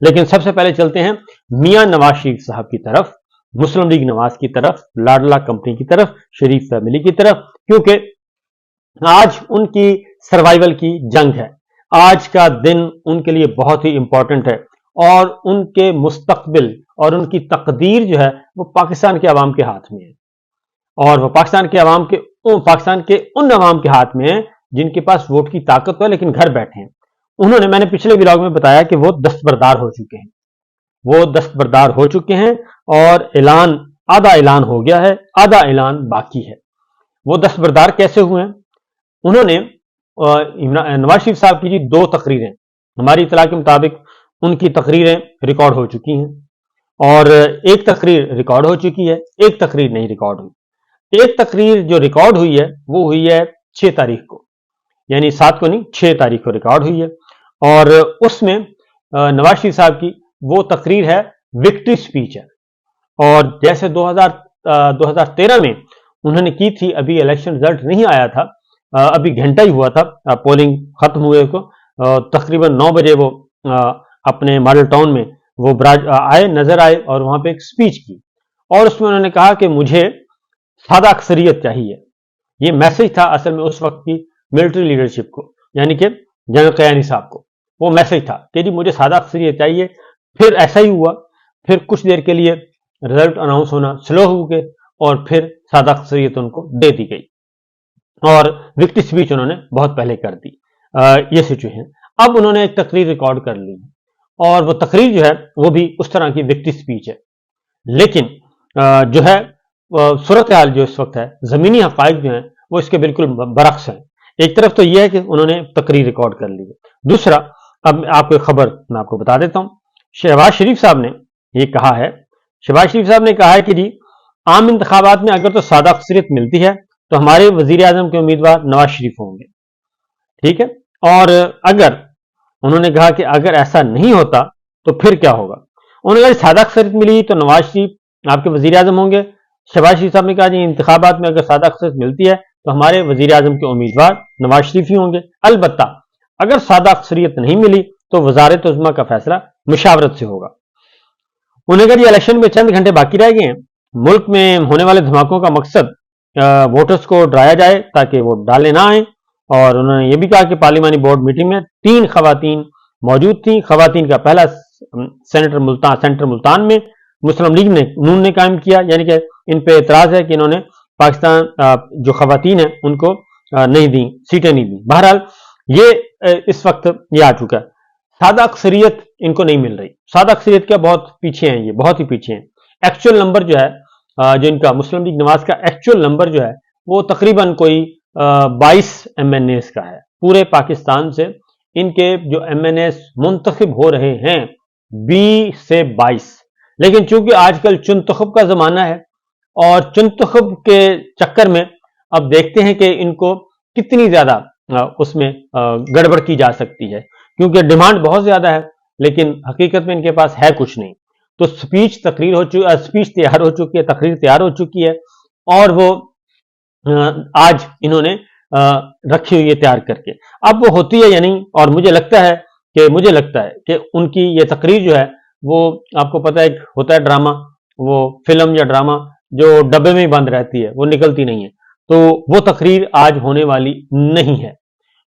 لیکن سب سے پہلے چلتے ہیں میاں نواز شریف صاحب کی طرف، مسلم لیگ نواز کی طرف، لاڈلا کمپنی کی طرف، شریف فیملی کی طرف، کیونکہ آج ان کی سروائیول کی جنگ ہے، آج کا دن ان کے لیے بہت ہی امپورٹنٹ ہے، اور ان کے مستقبل اور ان کی تقدیر جو ہے وہ پاکستان کے عوام کے ہاتھ میں ہے، اور وہ پاکستان کے ان عوام کے ہاتھ میں ہے جن کے پاس ووٹ کی طاقت ہے لیکن گھر بیٹھے ہیں۔ انہوں نے، میں نے پچھلے ولاگ میں بتایا کہ وہ دستبردار ہو چکے ہیں، اور آدھا اعلان ہو گیا ہے، آدھا اعلان باقی ہے۔ وہ دستبردار کیسے ہوئے ہیں؟ انہوں نے نواز شریف صاحب کی 2 تقریریں، ہماری اطلاع کے مطابق ان کی تقریریں ریکارڈ ہو چکی ہیں، اور ایک تقریر ریکارڈ ہو چکی ہے، ایک تقریر نہیں ریکارڈ ہوئی۔ ایک تقریر جو ریکارڈ ہوئی ہے وہ ہوئی ہے 6 تاریخ کو، یعنی 7 کو نہیں، 6 تاریخ کو ریکارڈ ہوئی ہے، اور اس میں نواز شریف صاحب کی وہ تقریر ہے، وکٹری سپیچ ہے، اور جیسے 2013 میں انہوں نے کی تھی، ابھی الیکشن رزلٹ نہیں آیا تھا، ابھی گھنٹہ ہی ہوا تھا پولنگ ختم ہوئے کو، تقریباً 9 بجے وہ اپنے ماڈل ٹاؤن میں وہ نظر آئے اور وہاں پہ ایک سپیچ کی، اور اس میں انہوں نے کہا کہ مجھے سادہ اکثریت چاہیے۔ یہ میسج تھا اصل میں اس وقت کی ملٹری لیڈرشپ کو، یعنی کہ جنرل قیانی صاحب کو، وہ میسج تھا کہ جی مجھے سادہ اکثریت چاہیے۔ پھر ایسا ہی ہوا، پھر کچھ دیر کے لیے رزلٹ اناؤنس ہونا سلو ہو گئے، اور پھر سادہ اکثریت ان کو دے دی گئی، اور وکٹری سپیچ انہوں نے بہت پہلے کر دی۔ یہ سچویشن، اب انہوں نے ایک تقریر ریکارڈ کر لی، اور وہ تقریر جو ہے وہ بھی اس طرح کی وکٹری سپیچ ہے، لیکن جو ہے صورتحال جو اس وقت ہے، زمینی حقائق جو ہیں وہ اس کے بالکل برعکس ہیں۔ ایک طرف تو یہ ہے کہ انہوں نے تقریر ریکارڈ کر لی ہے، دوسرا، اب آپ کو خبر میں آپ کو بتا دیتا ہوں، شہباز شریف صاحب نے یہ کہا ہے، شہباز شریف صاحب نے کہا ہے کہ جی عام انتخابات میں اگر تو سادہ اکثریت ملتی ہے تو ہمارے وزیر اعظم کے امیدوار نواز شریف ہوں گے، ٹھیک ہے، اور اگر انہوں نے کہا کہ اگر ایسا نہیں ہوتا تو پھر کیا ہوگا؟ انہوں نے کہا سادہ اکثریت ملی تو نواز شریف آپ کے وزیر اعظم ہوں گے۔ شہباز شریف صاحب نے کہا جی انتخابات میں اگر سادہ اکثریت ملتی ہے تو ہمارے وزیر اعظم کے امیدوار نواز شریف ہی ہوں گے، البتہ اگر سادہ اکثریت نہیں ملی تو وزارت عظمیٰ کا فیصلہ مشاورت سے ہوگا۔ انہوں نے کہا جی الیکشن میں چند گھنٹے باقی رہ گئے ہیں، ملک میں ہونے والے دھماکوں کا مقصد ووٹرز کو ڈرایا جائے تاکہ وہ ڈالے نہ آئیں، اور انہوں نے یہ بھی کہا کہ پارلیمانی بورڈ میٹنگ میں 3 خواتین موجود تھیں، خواتین کا پہلا سینٹر ملتان میں مسلم لیگ نون نے قائم کیا، یعنی کہ ان پہ اعتراض ہے کہ انہوں نے پاکستان جو خواتین ہیں ان کو نہیں دیں، سیٹیں نہیں دیں۔ بہرحال یہ اس وقت یہ آ چکا ہے، سادہ اکثریت ان کو نہیں مل رہی، سادہ اکثریت کیا بہت پیچھے ہیں، یہ بہت ہی پیچھے ہیں۔ ایکچوئل نمبر جو ہے جو ان کا مسلم لیگ نواز کا ایکچوئل نمبر جو ہے وہ تقریباً کوئی 22 MNAs کا ہے، پورے پاکستان سے ان کے جو MNAs منتخب ہو رہے ہیں 20 سے 22، لیکن چونکہ آج کل چنتخب کا زمانہ ہے، اور چنتخب کے چکر میں اب دیکھتے ہیں کہ ان کو کتنی زیادہ اس میں گڑبڑ کی جا سکتی ہے، کیونکہ ڈیمانڈ بہت زیادہ ہے لیکن حقیقت میں ان کے پاس ہے کچھ نہیں۔ تو سپیچ تیار ہو چکی ہے، تقریر تیار ہو چکی ہے، اور وہ آج انہوں نے رکھی ہوئی ہے تیار کر کے، اب وہ ہوتی ہے یا نہیں، اور مجھے لگتا ہے کہ ان کی یہ تقریر جو ہے وہ آپ کو پتہ ہے ہوتا ہے ڈرامہ، وہ فلم یا ڈرامہ جو ڈبے میں ہی بند رہتی ہے، وہ نکلتی نہیں ہے، تو وہ تقریر آج ہونے والی نہیں ہے۔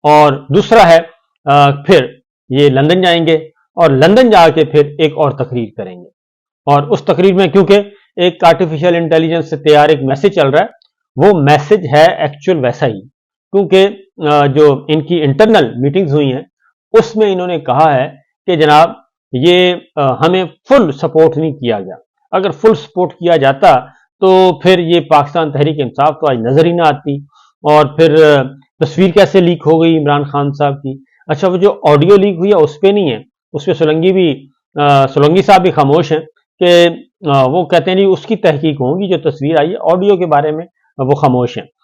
اور دوسرا ہے پھر یہ لندن جائیں گے، اور لندن جا کے پھر ایک اور تقریر کریں گے، اور اس تقریر میں کیونکہ ایک آرٹیفیشل انٹیلیجنس سے تیار ایک میسج چل رہا ہے، وہ میسج ہے ایکچوئل ویسا ہی، کیونکہ جو ان کی انٹرنل میٹنگز ہوئی ہیں اس میں انہوں نے کہا ہے کہ جناب یہ ہمیں فل سپورٹ نہیں کیا گیا، اگر فل سپورٹ کیا جاتا تو پھر یہ پاکستان تحریک انصاف تو آج نظر ہی نہ آتی، اور پھر تصویر کیسے لیک ہو گئی عمران خان صاحب کی؟ اچھا وہ جو آڈیو لیک ہوئی ہے اس پہ نہیں ہے، اس پہ سولنگی صاحب بھی خاموش ہیں کہ وہ کہتے ہیں نہیں اس کی تحقیق ہوگی، جو تصویر آئی ہے آڈیو کے بارے میں وہ خاموش ہیں۔